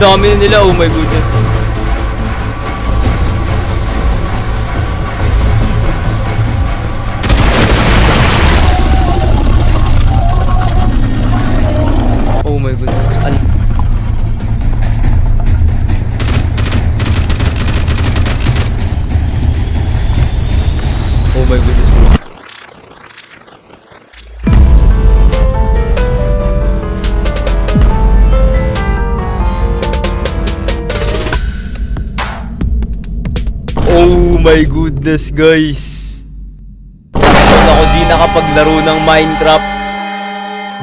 dami na nila. Oh my goodness. Oh my goodness. Oh my goodness, bro. Oh my goodness, guys. Ako di nakapaglaro ng Minecraft.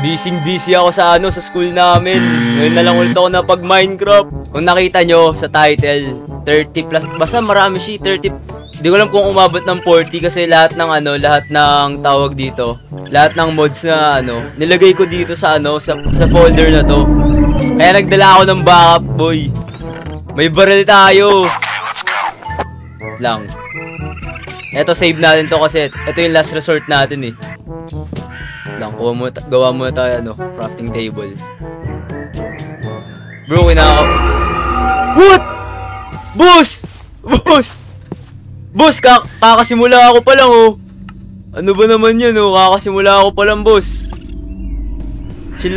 Busy ako sa sa school namin. Ngayon na lang ulit ako na pag Minecraft. Kung nakita nyo sa title, 30 plus. Basta marami siya, 30. Hindi ko alam kung umabot ng 40 kasi lahat ng lahat ng tawag dito. Lahat ng mods na nilagay ko dito sa sa folder na to. Kaya nagdala ako ng backup, boy. May baril tayo. Lang. Eto, save natin to kasi ito yung last resort natin eh. Lang, gawa muna tayo crafting table. Bro, What? Boss! Boss, kakasimula ako pa lang oh. Ano ba naman yun oh? Kakasimula ako pa lang, boss. Chill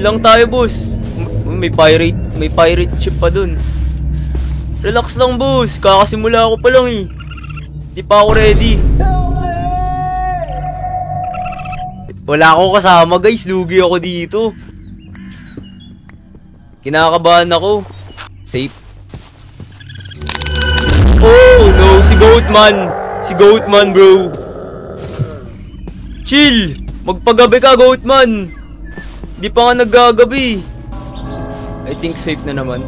lang tayo, boss. May pirate ship pa dun. Relax lang, boss. Kakasimula ako pa lang eh. Di pa ako ready. Wala akong kasama, guys. Lugi ako dito. Kinakabahan ako. Safe. Oh no, si Goatman, bro. Chill. Magpagabi ka, Goatman. Di pa nga naggagabi. I think safe na naman.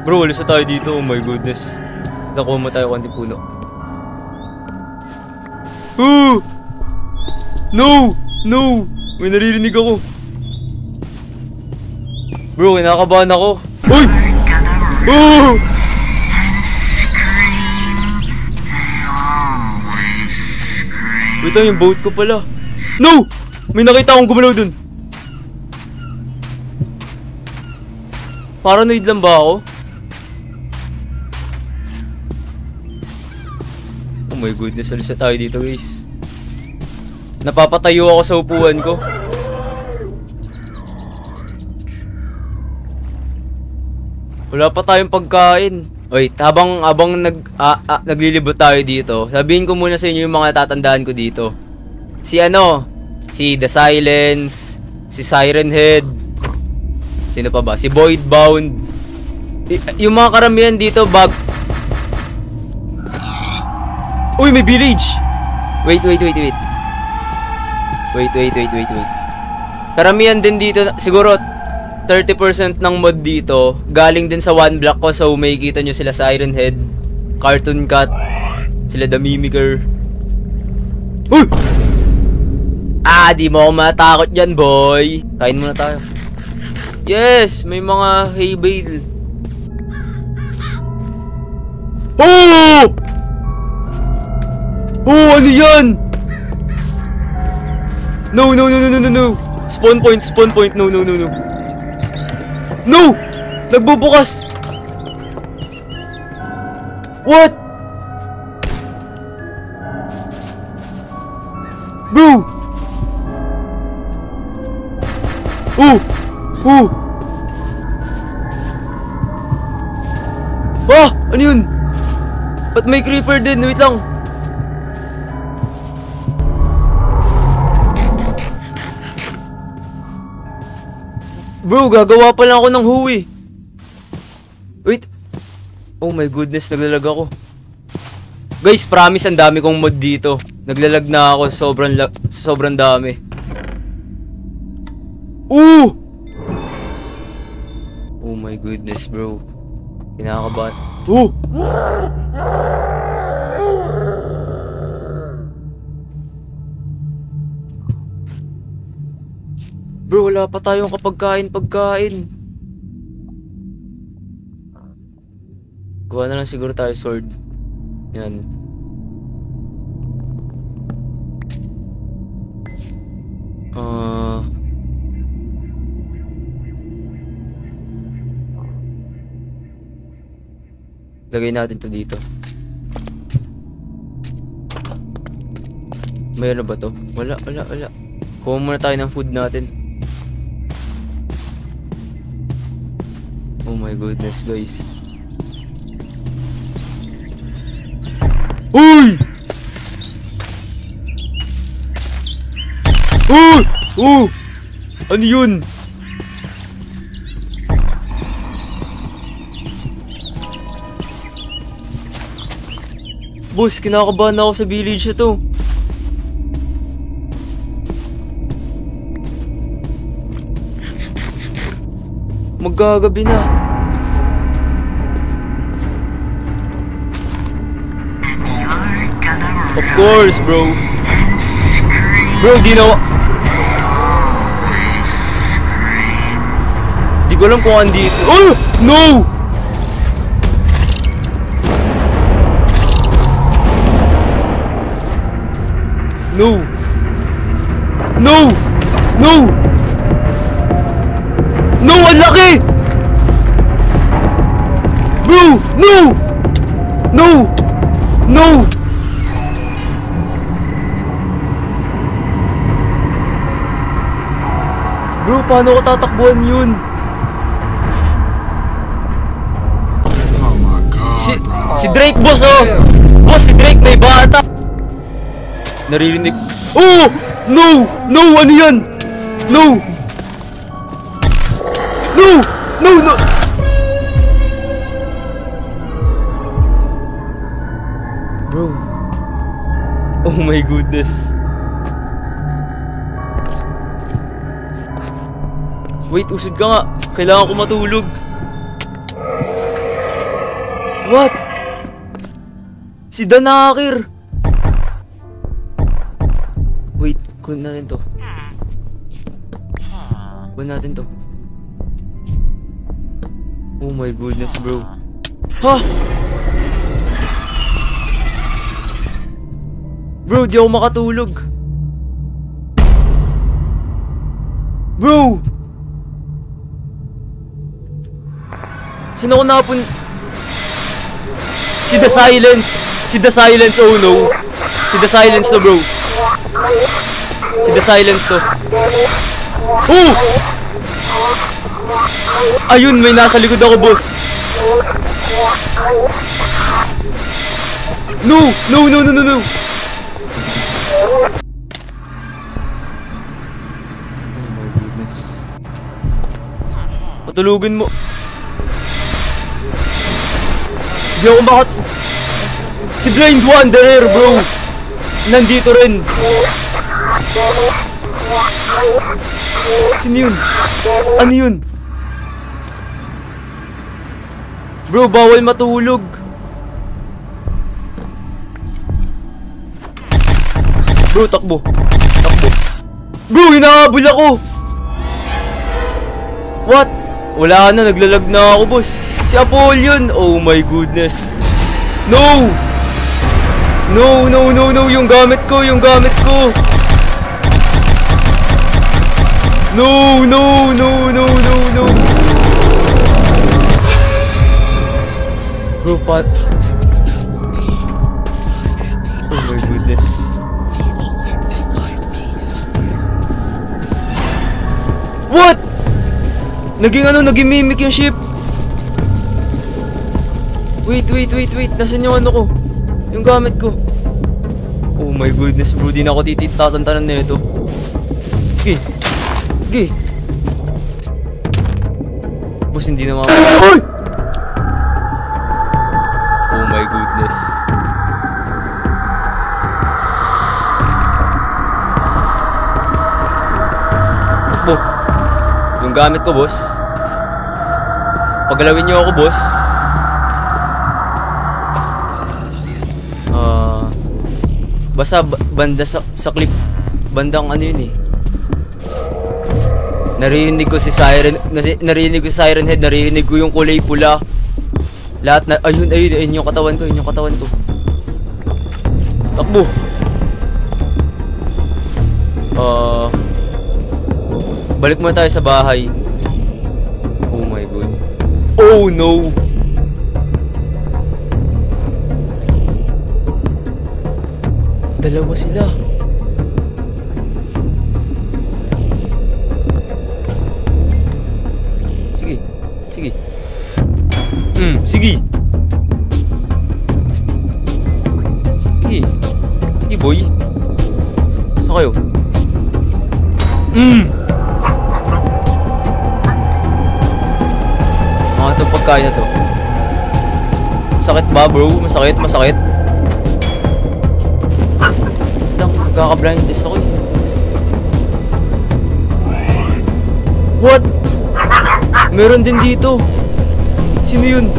Bro, alis na tayo dito. Oh my goodness. Nakuha mo tayo konti puno. No! May naririnig ako. Bro, kinakabahan ako. Uy! Wait lang, yung boat ko pala. No! May nakita akong gumalaw dun. Paranoid lang ba ako? Oh my goodness, alis na tayo dito, guys. Napapatayo ako sa upuan ko. Wala pa tayong pagkain. Wait, habang naglilibot tayo dito, sabihin ko muna sa inyo yung mga tatandaan ko dito. Si The Silence, si Siren Head, sino pa ba? Si Voidbound. Yung mga karamihan dito, Uy, may village! Wait. Karamihan din dito, siguro 30% ng mod dito galing din sa one block ko, so may kita nyo sila Siren Head, Cartoon Cat, sila The Mimicker. Uy! Di mo ako matakot dyan, boy. Kain muna tayo. Yes, may mga hay bale. Oh, ano yan? No. Spawn point. No. No! Nagbubukas! What? Bro! Ano yun? Ba't may creeper din? Wait lang. Bro, gagawa pa lang ako ng huwi. Wait. Oh my goodness, naglalag ako. Guys, promise ang dami kong mod dito. Naglalag na ako, sobrang dami. Oh my goodness, bro. Kinakabahan. Bro, wala pa tayong pagkain. Gawa na lang siguro tayo sword. Yan. Lagay natin to dito. Mayroon ba to? Wala. Kuha muna tayo ng food natin. Oh my goodness, guys. Uy! Ano yun? Boss, kinakabahan ako sa village na to. Maggagabi na. Of course, bro. Bro, di na... Di ko alam kung andito. Oh! No! No! No! No! No! Ang laki! Bro! No! No! No! Bro, paano ko tatakbuhan yun? Si Drake, boss, oh! Boss, si Drake, may bata! Naririnig... Oh! No! No! Ano yan? No! No! No! No! Bro. Oh my goodness. Wait, usod ka nga. Kailangan ko matulog. What? Si Danakir. Wait, kunin natin to. Kunin natin to. Oh my goodness, bro. Ha? Bro, di ako makatulog. Bro! Sino ko napun... Si The Silence! Si The Silence, oh no! Si The Silence to, bro. Si The Silence to. Oh! Ayun, may nasa likod ako, boss. No! No, no, no, no, no! Oh my goodness. Patulugin mo. Di ako makat... Si Blind Wanderer, bro! Nandito rin. Sino yun? Ano yun? Bro, bawal matulog. Bro, takbo. Takbo. Bro, hinahabol ako. What? Wala na, naglalag na ako, boss. Si Apollyon. Oh my goodness. No! No, no, no, no. Yung gamit ko, yung gamit ko. No, no, no, no, no, no. Bro, oh my goodness. What? Naging ano, naging mimic yung ship. Wait. Nasaan yung ano ko? Yung gamit ko. Oh my goodness, bro. Di na ako tatatantanan na ito. Okay. Boss, hindi na Ay! Oh my goodness. Takbo. Yung gamit ko, boss. Pagalawin niyo ako, boss. Basta banda sa clip. Bandang ano yun eh. Narinig ko si Siren. Narinig ko si Siren Head. Narinig ko yung kulay pula. Lahat na... Ayun yung katawan ko. Yun yung katawan ko. Takbo. Balik muna tayo sa bahay. Oh my god. Oh no. Dalawa sila. Sige. Sige. Sige. Sige. Sige, boy. Saan kayo? Mga itong pagkain na to. Masakit ba, bro? Masakit, masakit. Lang, kaka-blindness ako eh. What? Meron din dito. Sino yun?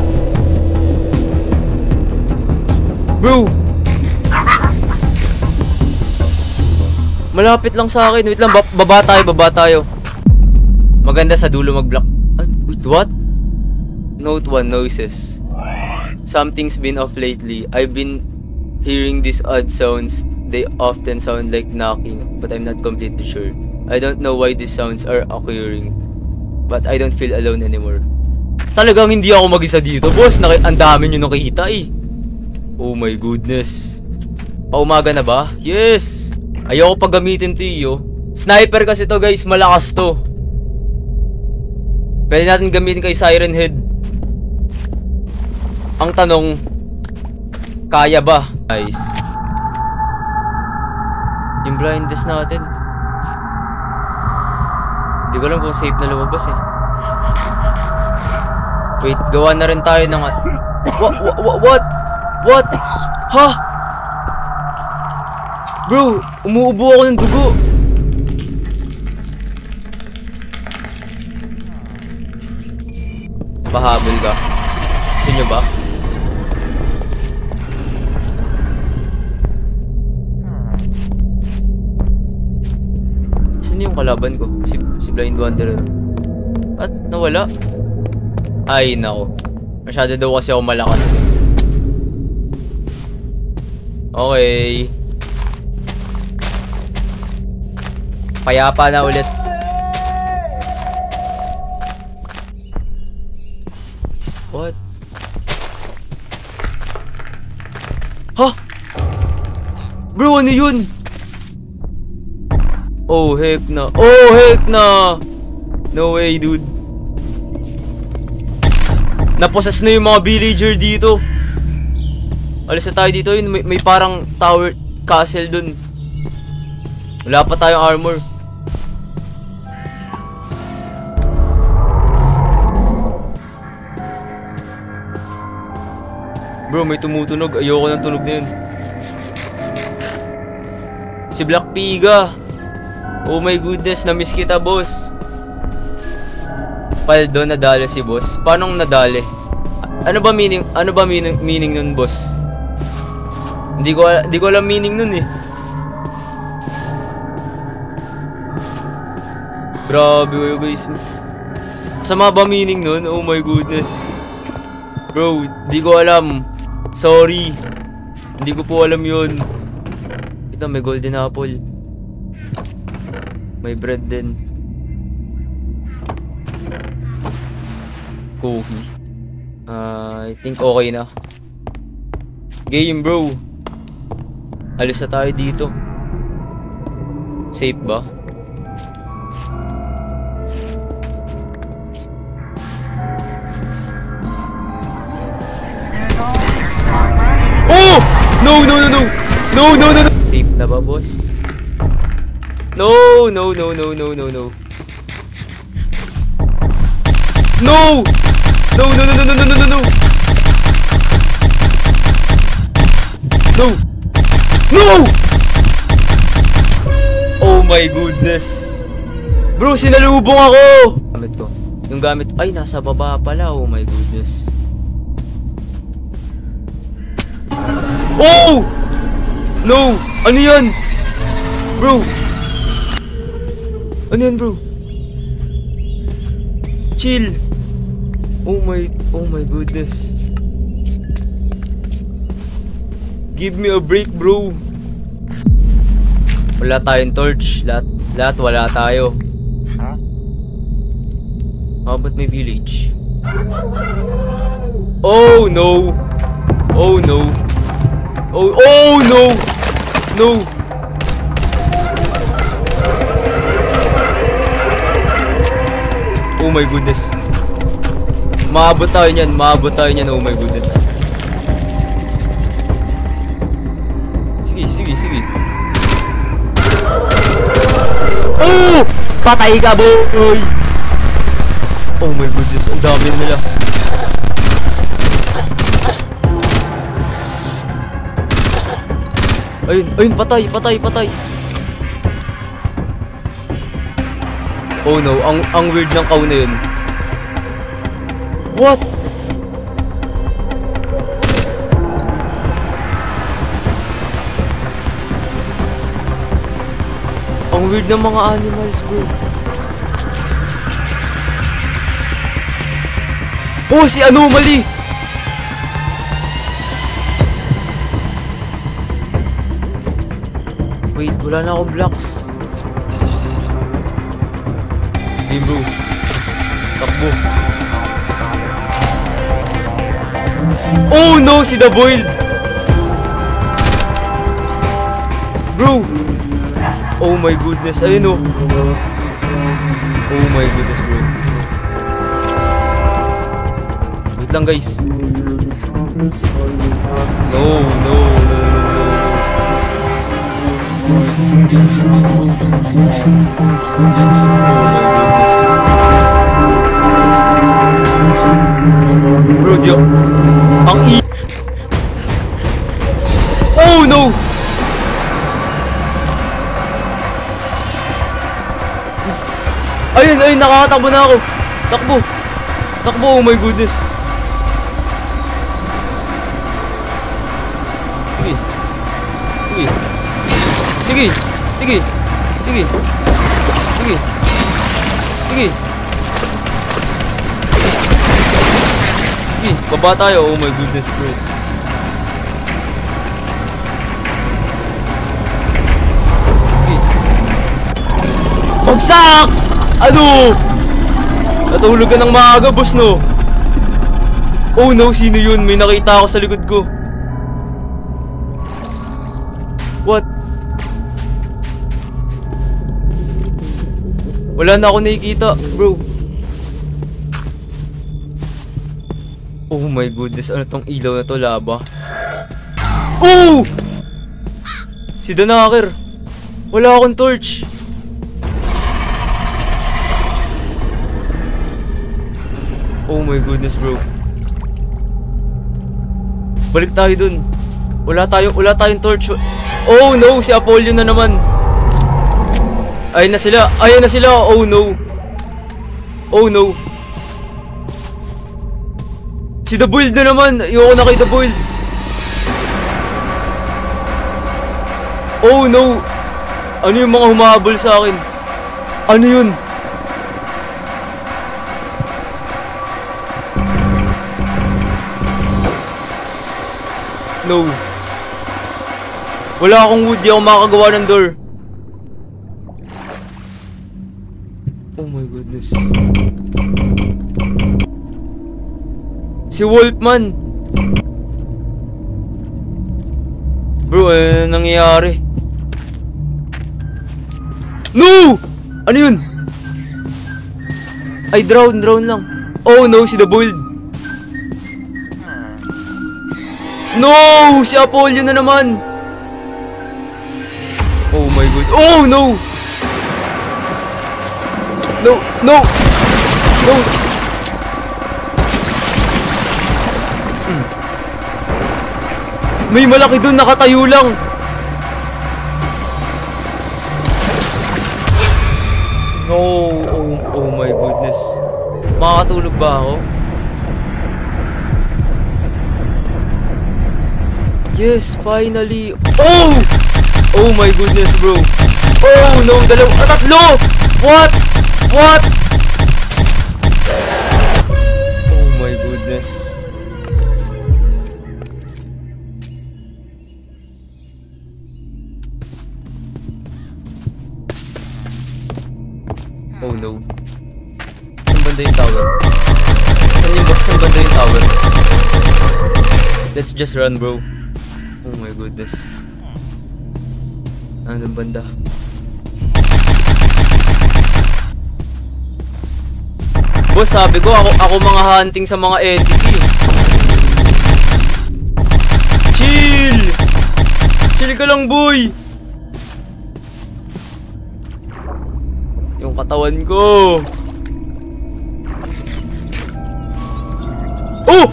Bro! Malapit lang sa akin. Wait lang, baba tayo. Maganda sa dulo mag-block. Wait, what? Note 1 noises. Something's been off lately. I've been hearing these odd sounds. They often sound like knocking, but I'm not completely sure. I don't know why these sounds are occurring, but I don't feel alone anymore. Talagang hindi ako mag-isa dito, boss. Ang dami nyo nakita eh. Oh my goodness. Paumaga na ba? Yes. Ayoko pag gamitin to iyo. Sniper kasi to guys, malakas to. Pwede natin gamitin kay Siren Head. Ang tanong, kaya ba? Guys. Yung blindness natin. Hindi ko alam kung safe na lumabas eh. Wait, gawa na rin tayo ng... What? What? Ha? Bro, umuubo ako ng dugo. Pahabol ka? Gusto nyo ba? Saan yung kalaban ko? Si Blind Wanderer. At nawala? Ay, nako. Masyado daw kasi ako malakas. Okay. Payapa na ulit. What? Ha? Bro, ano yun? Oh, heck na. Oh, heck na. No way, dude. Naposes na yung mga villager dito. Alis na tayo dito. Yun, may parang tower castle dun. Wala pa tayong armor. Bro, may tumutunog. Ayoko ng tunog na yun. Si Black Piga. Oh my goodness, na-miss kita, boss. Paldo, nadali si boss. Paano nadali? Ano ba meaning nun, boss? Hindi ko alam meaning nun eh. Grabe kayo guys. Sama ba meaning nun? Oh my goodness. Bro, di ko alam. Sorry. Hindi ko po alam yun. Ito, may golden apple. May bread din. Cookie. I think okay na. Game, bro. Alis na tayo dito. Safe ba? Oh! No! Safe na ba, boss? No! No! No! Oh my goodness. Bro, sinalubong ako. Gamit ko. Yung gamit, ay nasa baba pala. Oh my goodness. Oh! No! Ano yan? Bro! Ano yan, bro? Chill. Oh my goodness. Give me a break, bro. Wala tayong torch. Lahat wala tayo. Huh? How about my village? Oh no. Oh no. Oh no. No! Oh my goodness. Maabot tayo niyan, oh my goodness. Sige. Oh! Patay ka, boy! Oh my goodness, ang dami nila. Ayun, patay. Oh no, ang weird ng cow na yun. What? Ang weird ng mga animals, bro. Oh, si Anomaly! Wait, wala na akong blocks. Hey bro, takbo. Oh no, si The Boiled! Bro! Oh my goodness, ayun oh. Oh my goodness, bro. Wait lang guys. No. Bro, Dio. Oh no! Ayun, nakakatakbo na ako. Takbo, oh my goodness. Sige. Baba tayo. Oh my goodness, bro. Sige. Bagsak! Ano? Natulog ka ng maaga, boss, no? Oh no, sino yun? May nakita ako sa likod ko. What? Wala na ako nakikita, bro. Oh my goodness, ano tong ilaw na to, laba? Oh! Si The Knocker. Wala akong torch. Oh my goodness, bro. Balik tayo dun. Wala tayong torch. Oh no, si Apollyon na naman. Ayun na sila. Oh no. Si The Boiled na naman. Ayoko na kay The Boiled. Oh no. Ano yung mga humahabol sa akin? Ano yun? No. Wala akong wood, di ako makakagawa ng door. Oh my goodness. Si Wolfman. Bro, ano nangyayari? No! Ano yun? Ay, drown lang. Oh no, si The Boiled. No! Si Apollyon na naman! Oh my god. Oh no! No! May malaki dun, nakatayo lang. No! Oh my goodness. Makakatulog ba ako? Yes, finally. Oh! Oh my goodness, bro. Oh no, tatlo! What? Oh my goodness. Oh no. Saan banda yung tower? Saan banda yung tower? Let's just run, bro. Oh my goodness. Anong banda? Boss, sabi ko, ako mga hunting sa mga entity. Chill! Chill ka lang, boy! Yung katawan ko. Oh!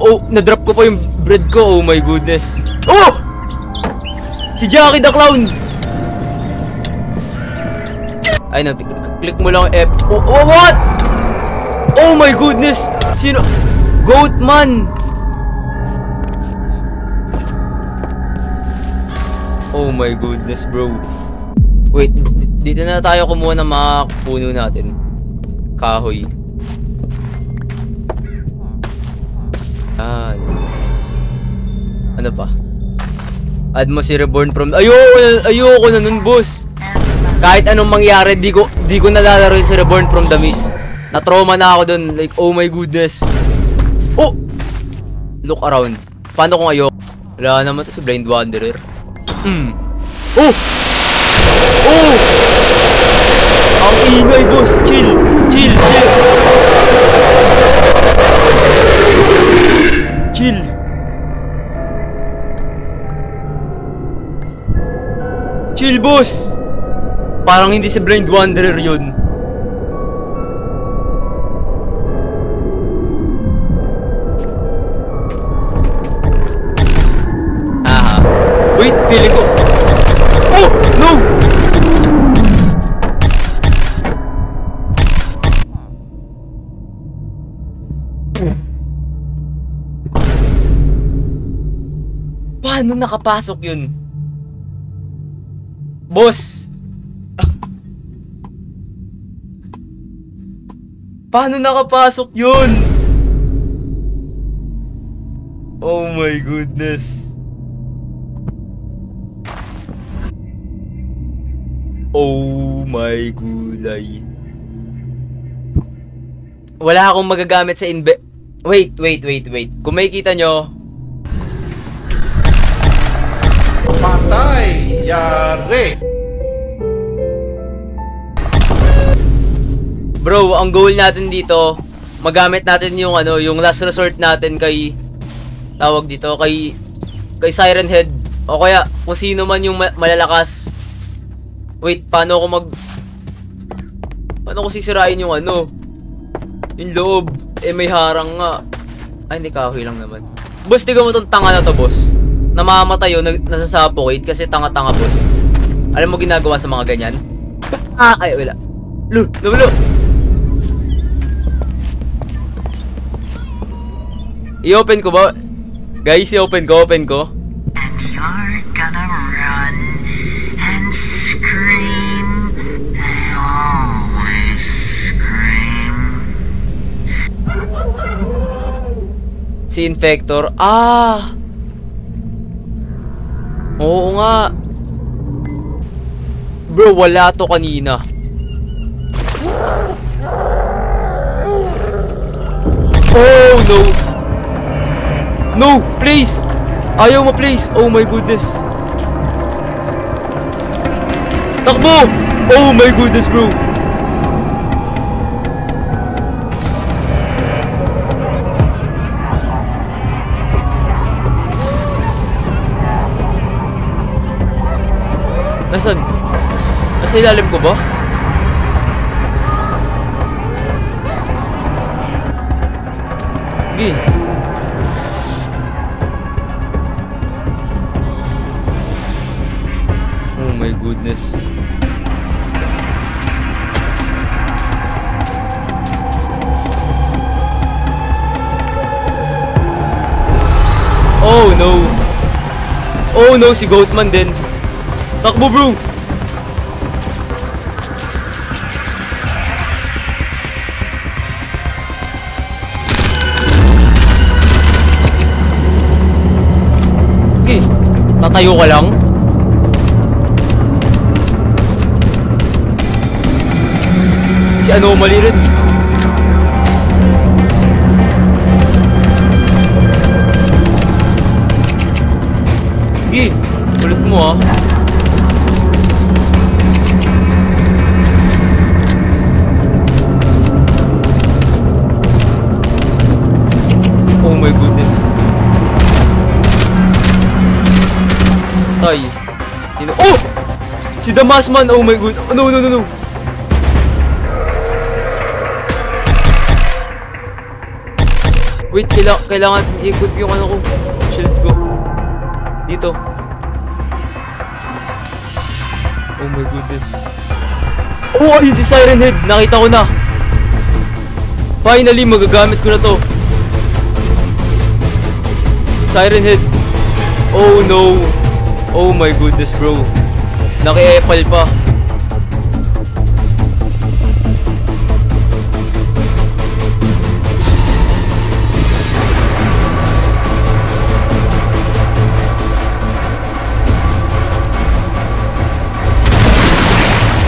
Oh, na-drop ko pa yung bread ko. Oh my goodness. Oh! Si Jackie the Clown! Ay, click mo lang F. Oh, what? Oh my goodness! Sino? Goatman! Oh my goodness, bro. Wait, dito na tayo kumuha ng mga puno natin. Kahoy. Ano pa? Add mo si Reborn from... Ayoko na nun, boss. Kahit anong mangyari, di ko nalalaro yun si Reborn from the Mist. Na-trauma na ako dun. Like, oh my goodness. Oh! Look around. Paano kung ayoko? Wala naman to si Blind Wanderer. Oh! Oh! Ang ingay, boss. Chill. Chill. Chill. Chill. Chill, boss. Parang hindi si Blind Wanderer yun. Wait, pili ko. Oh! No! Paano nakapasok yun? Boss! Paano nakapasok yun? Oh my goodness. Oh my gulay. Wala akong magagamit sa Wait. Kung makikita nyo. Patay! Yari! Bro, ang goal natin dito, magamit natin yung yung last resort natin kay kay Siren Head o kaya kung sino man yung malalakas. Wait, paano ko sisirain yung yung loob? Eh, may harang nga. Ay, hindi, kahoy lang naman. Boss, tiga mo tong tanga na to, boss. Namamatay yun, nasasuffocate kasi tanga-tanga, boss. Alam mo ginagawa sa mga ganyan? Ay, wala. Lo. I-open ko ba? Guys, i-open ko. And you're gonna run and scream. They always scream. Si Infector. Oo nga. Bro, wala to kanina. Oh no. No, please. Ayaw mo, please. Oh my goodness. Takbo! Oh my goodness, bro. Nasaan? Nasa ilalim ko ba? Sige. Oh my goodness. Oh no. Oh no, si Goatman din. Takbo, bro. Okay, tatayo ka lang. Si Anomaly rin. Sige, ulit mo ah. Si Damasman! Oh my god! Oh, no, no, no, no! Wait, kailangan i-equip yung ano ko. Shield ko. Dito. Oh my goodness. Oh, ayun si Siren Head! Nakita ko na! Finally, magagamit ko na to. Siren Head. Oh no. Oh my goodness, bro. Naki-epal pa.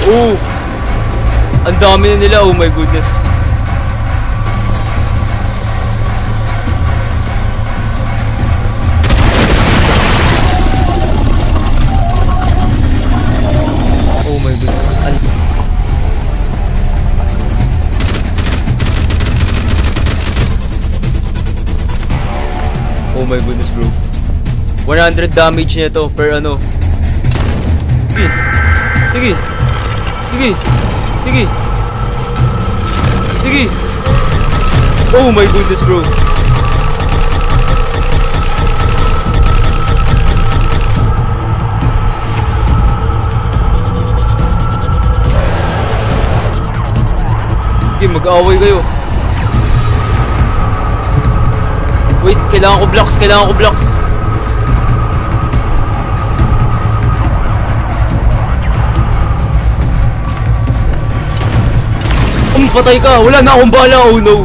Oh! Ang dami na nila, oh my goodness. Oh my goodness. Oh my goodness, bro. 100 damage niya to per ano. Sige. Sige. Sige. Sige. Oh my goodness, bro. Sige, mag-aaway kayo. Wait, kailangan ko blocks. Kailangan ko blocks. Patay ka! Wala na akong bala! Oh no!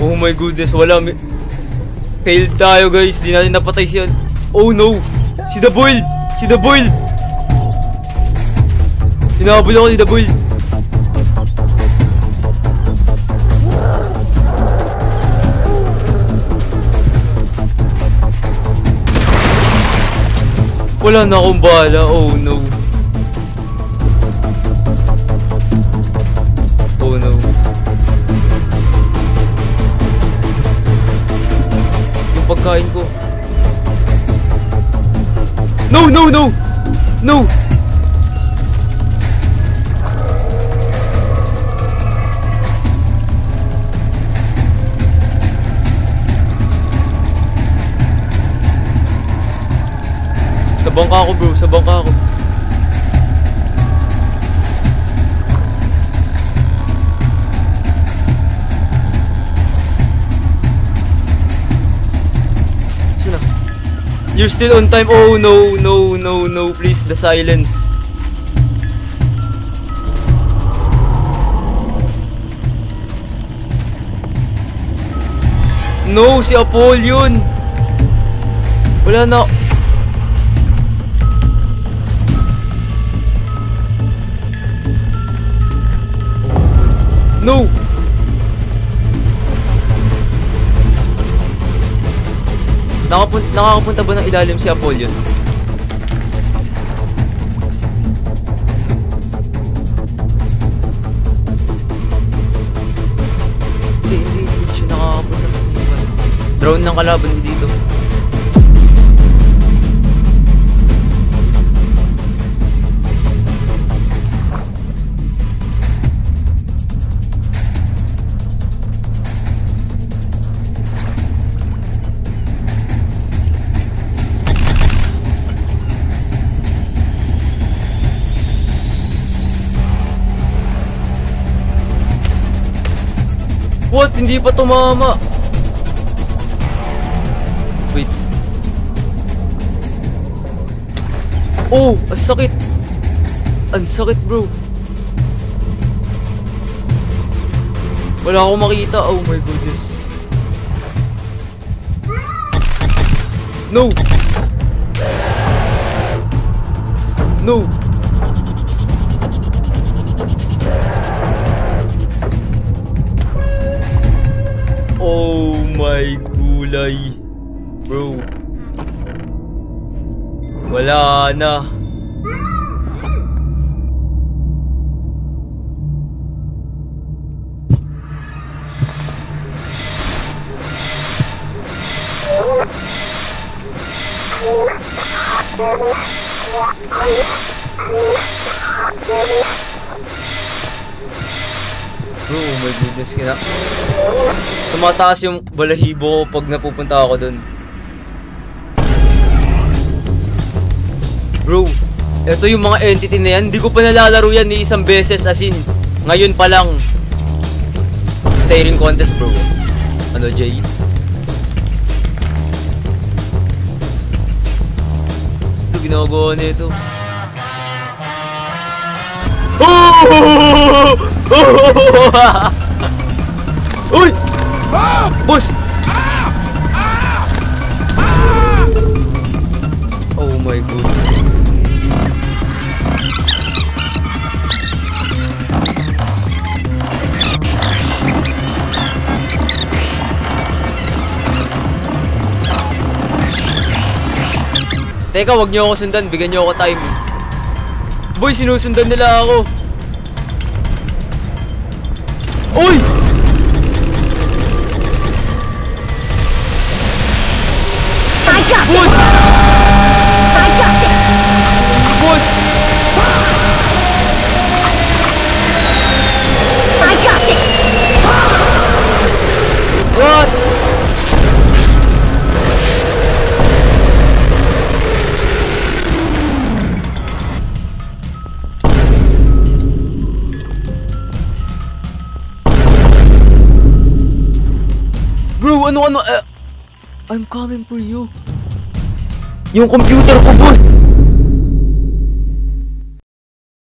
Oh my goodness, wala. Failed tayo, guys. Di natin napatay siya. Oh no! Si The Boiled! Si The Boiled! Hinahabol ako ni The Boiled. Wala na akong bala. Oh no. Oh no. Yung pagkain ko. No, no, no! No! Sa bangka ako, bro. Sa bangka ako. Saan na? You're still on time. Oh no, no, no, no. Please, the silence. No, si Apol yun. Wala na. No! Nakakapunta ba ng ilalim si Apollyon? Hindi siya nakakapunta. Drone ng kalaban dito. What? Hindi pa tumama. Wait. Oh, ang sakit. Ang sakit, bro. Wala akong makita. Oh my goodness. No. No. Oh my gulay. Bro. Wala na. Bro, oh my goodness, tumataas yung balahibo ko pag napupunta ako dun. Bro, eto yung mga entity na yan. Hindi ko pa nalalaro yan ni isang beses, as in. Ngayon pa lang. Staring contest, bro. Ano, Jay? Ito, ginagawa nito. Uy! Boss! Oh my god. Teka, wag niyo ako sundan. Bigyan niyo ako time. Boy, sinusundan nila ako. Uy! I got this! Boss! I got this! Boss! I got this! What? Bro, ano? I'm coming for you. Yung computer ko, boss.